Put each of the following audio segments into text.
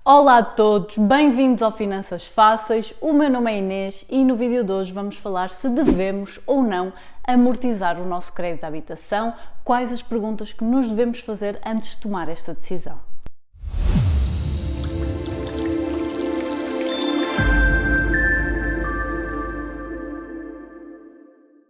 Olá a todos, bem-vindos ao Finanças Fáceis. O meu nome é Inês e no vídeo de hoje vamos falar se devemos ou não amortizar o nosso crédito à habitação, quais as perguntas que nos devemos fazer antes de tomar esta decisão.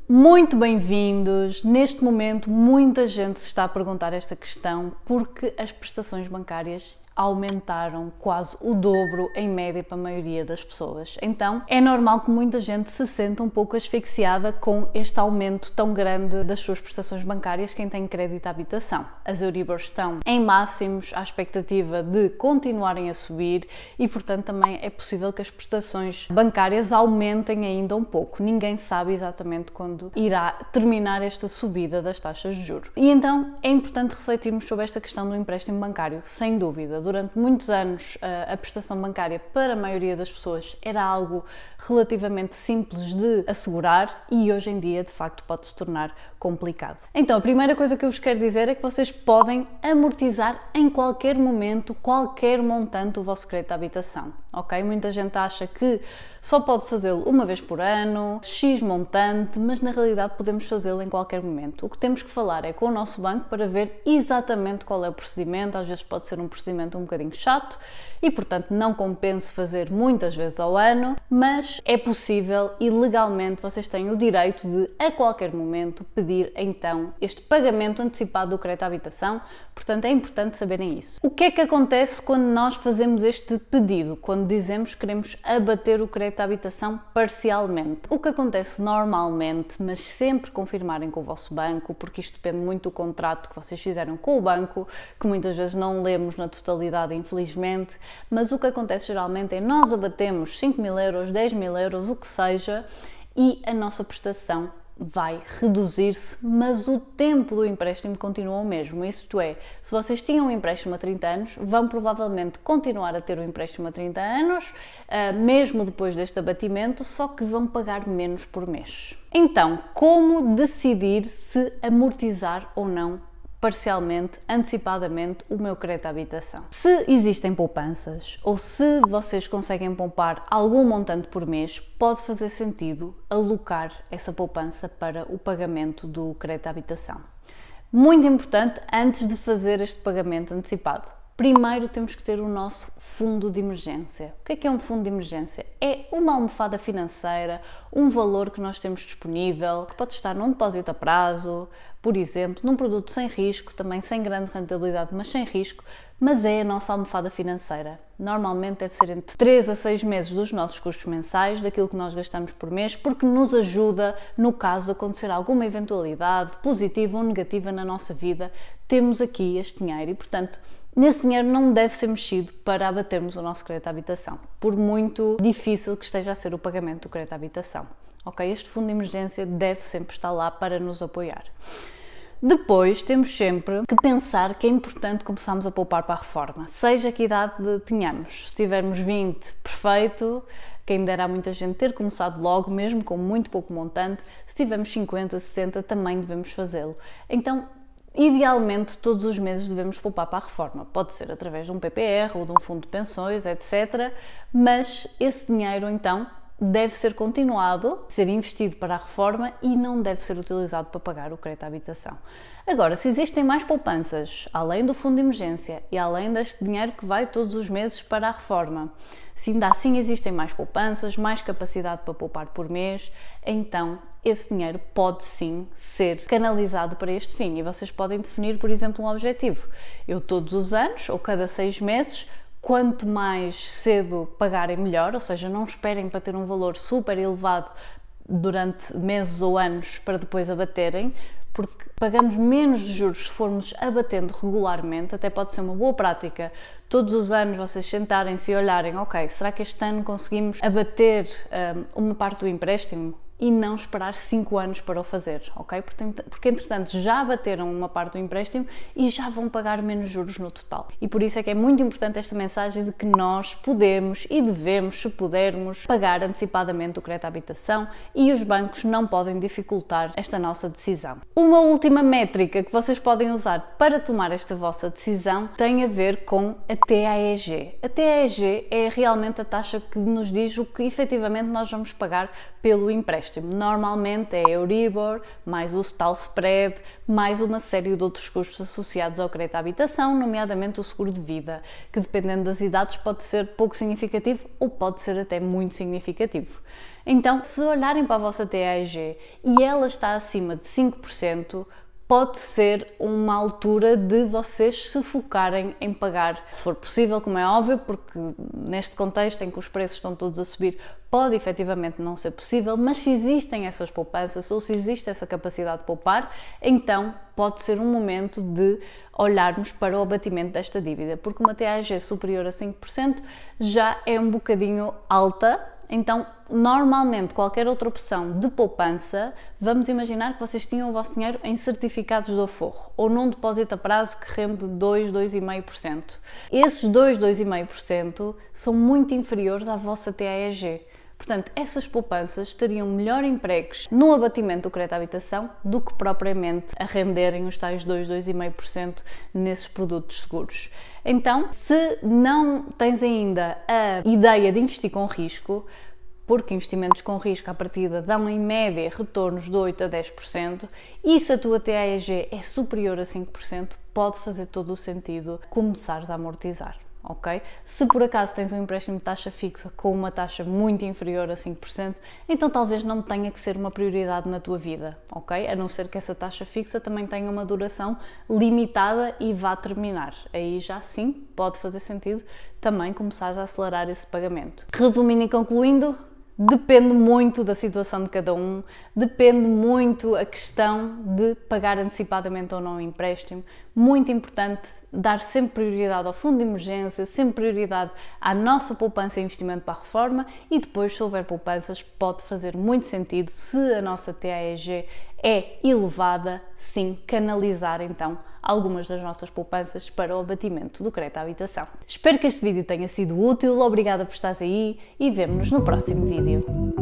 Muito bem-vindos! Neste momento, muita gente se está a perguntar esta questão porque as prestações bancárias aumentaram quase o dobro em média para a maioria das pessoas. Então, é normal que muita gente se sinta um pouco asfixiada com este aumento tão grande das suas prestações bancárias, quem tem crédito à habitação. As Euribors estão em máximos, à expectativa de continuarem a subir e, portanto, também é possível que as prestações bancárias aumentem ainda um pouco. Ninguém sabe exatamente quando irá terminar esta subida das taxas de juros. E então, é importante refletirmos sobre esta questão do empréstimo bancário, sem dúvida. Durante muitos anos, a prestação bancária para a maioria das pessoas era algo relativamente simples de assegurar e hoje em dia, de facto, pode se tornar complicado. Então, a primeira coisa que eu vos quero dizer é que vocês podem amortizar em qualquer momento, qualquer montante do vosso crédito à habitação, ok? Muita gente acha que só pode fazê-lo uma vez por ano, X montante, mas na realidade podemos fazê-lo em qualquer momento. O que temos que falar é com o nosso banco para ver exatamente qual é o procedimento. Às vezes pode ser um procedimento um bocadinho chato e, portanto, não compensa fazer muitas vezes ao ano, mas é possível e legalmente vocês têm o direito de, a qualquer momento, pedir então este pagamento antecipado do crédito à habitação. Portanto, é importante saberem isso. O que é que acontece quando nós fazemos este pedido, quando dizemos que queremos abater o crédito à habitação parcialmente? O que acontece normalmente, mas sempre confirmarem com o vosso banco, porque isto depende muito do contrato que vocês fizeram com o banco, que muitas vezes não lemos na totalidade, infelizmente, mas o que acontece geralmente é nós abatemos 5.000 euros, 10.000 euros, o que seja, e a nossa prestação vai reduzir-se, mas o tempo do empréstimo continua o mesmo. Isto é, se vocês tinham um empréstimo a 30 anos, vão provavelmente continuar a ter o empréstimo a 30 anos, mesmo depois deste abatimento, só que vão pagar menos por mês. Então, como decidir se amortizar ou não parcialmente, antecipadamente, o meu crédito à habitação? Se existem poupanças ou se vocês conseguem poupar algum montante por mês, pode fazer sentido alocar essa poupança para o pagamento do crédito à habitação. Muito importante, antes de fazer este pagamento antecipado, primeiro temos que ter o nosso fundo de emergência. O que é um fundo de emergência? É uma almofada financeira, um valor que nós temos disponível, que pode estar num depósito a prazo, por exemplo, num produto sem risco, também sem grande rentabilidade, mas sem risco, mas é a nossa almofada financeira. Normalmente deve ser entre 3 a 6 meses dos nossos custos mensais, daquilo que nós gastamos por mês, porque nos ajuda, no caso de acontecer alguma eventualidade positiva ou negativa na nossa vida, temos aqui este dinheiro e, portanto, nesse dinheiro não deve ser mexido para abatermos o nosso crédito à habitação, por muito difícil que esteja a ser o pagamento do crédito à habitação. Ok? Este fundo de emergência deve sempre estar lá para nos apoiar. Depois, temos sempre que pensar que é importante começarmos a poupar para a reforma, seja que idade tenhamos. Se tivermos 20, perfeito, quem dera a muita gente ter começado logo, mesmo com muito pouco montante. Se tivermos 50, 60, também devemos fazê-lo. Então, idealmente, todos os meses devemos poupar para a reforma. Pode ser através de um PPR ou de um fundo de pensões, etc. Mas esse dinheiro, então, deve ser continuado, ser investido para a reforma e não deve ser utilizado para pagar o crédito à habitação. Agora, se existem mais poupanças, além do fundo de emergência e além deste dinheiro que vai todos os meses para a reforma, se ainda assim existem mais poupanças, mais capacidade para poupar por mês, então esse dinheiro pode sim ser canalizado para este fim e vocês podem definir, por exemplo, um objetivo. Eu todos os anos ou cada 6 meses, quanto mais cedo pagarem melhor, ou seja, não esperem para ter um valor super elevado durante meses ou anos para depois abaterem, porque pagamos menos de juros se formos abatendo regularmente. Até pode ser uma boa prática todos os anos vocês sentarem-se e olharem, ok, será que este ano conseguimos abater uma parte do empréstimo? e não esperar 5 anos para o fazer, ok? Porque entretanto já bateram uma parte do empréstimo e já vão pagar menos juros no total. E por isso é que é muito importante esta mensagem de que nós podemos e devemos, se pudermos, pagar antecipadamente o crédito à habitação e os bancos não podem dificultar esta nossa decisão. Uma última métrica que vocês podem usar para tomar esta vossa decisão tem a ver com a TAEG. A TAEG é realmente a taxa que nos diz o que efetivamente nós vamos pagar pelo empréstimo. Normalmente é Euribor, mais o tal spread, mais uma série de outros custos associados ao crédito à habitação, nomeadamente o seguro de vida, que dependendo das idades pode ser pouco significativo ou pode ser até muito significativo. Então, se olharem para a vossa TAEG e ela está acima de 5%, pode ser uma altura de vocês se focarem em pagar, se for possível, como é óbvio, porque neste contexto em que os preços estão todos a subir, pode efetivamente não ser possível, mas se existem essas poupanças ou se existe essa capacidade de poupar, então pode ser um momento de olharmos para o abatimento desta dívida, porque uma TAG superior a 5% já é um bocadinho alta. Então, normalmente, qualquer outra opção de poupança, vamos imaginar que vocês tinham o vosso dinheiro em certificados do Aforro ou num depósito a prazo que rende 2,5%. Esses 2,5% são muito inferiores à vossa TAEG. Portanto, essas poupanças teriam melhor empregos no abatimento do crédito à habitação do que propriamente a renderem os tais 2,5% nesses produtos seguros. Então, se não tens ainda a ideia de investir com risco, porque investimentos com risco à partida dão em média retornos de 8 a 10%, e se a tua TAEG é superior a 5%, pode fazer todo o sentido começares a amortizar. Ok? Se por acaso tens um empréstimo de taxa fixa com uma taxa muito inferior a 5%, então talvez não tenha que ser uma prioridade na tua vida, ok? A não ser que essa taxa fixa também tenha uma duração limitada e vá terminar. Aí já sim pode fazer sentido também começares a acelerar esse pagamento. Resumindo e concluindo, depende muito da situação de cada um, depende muito a questão de pagar antecipadamente ou não o empréstimo. Muito importante dar sempre prioridade ao fundo de emergência, sempre prioridade à nossa poupança e investimento para a reforma e depois, se houver poupanças, pode fazer muito sentido, se a nossa TAEG é elevada, sim, canalizar então algumas das nossas poupanças para o abatimento do crédito à habitação. Espero que este vídeo tenha sido útil, obrigada por estares aí e vemo-nos no próximo vídeo.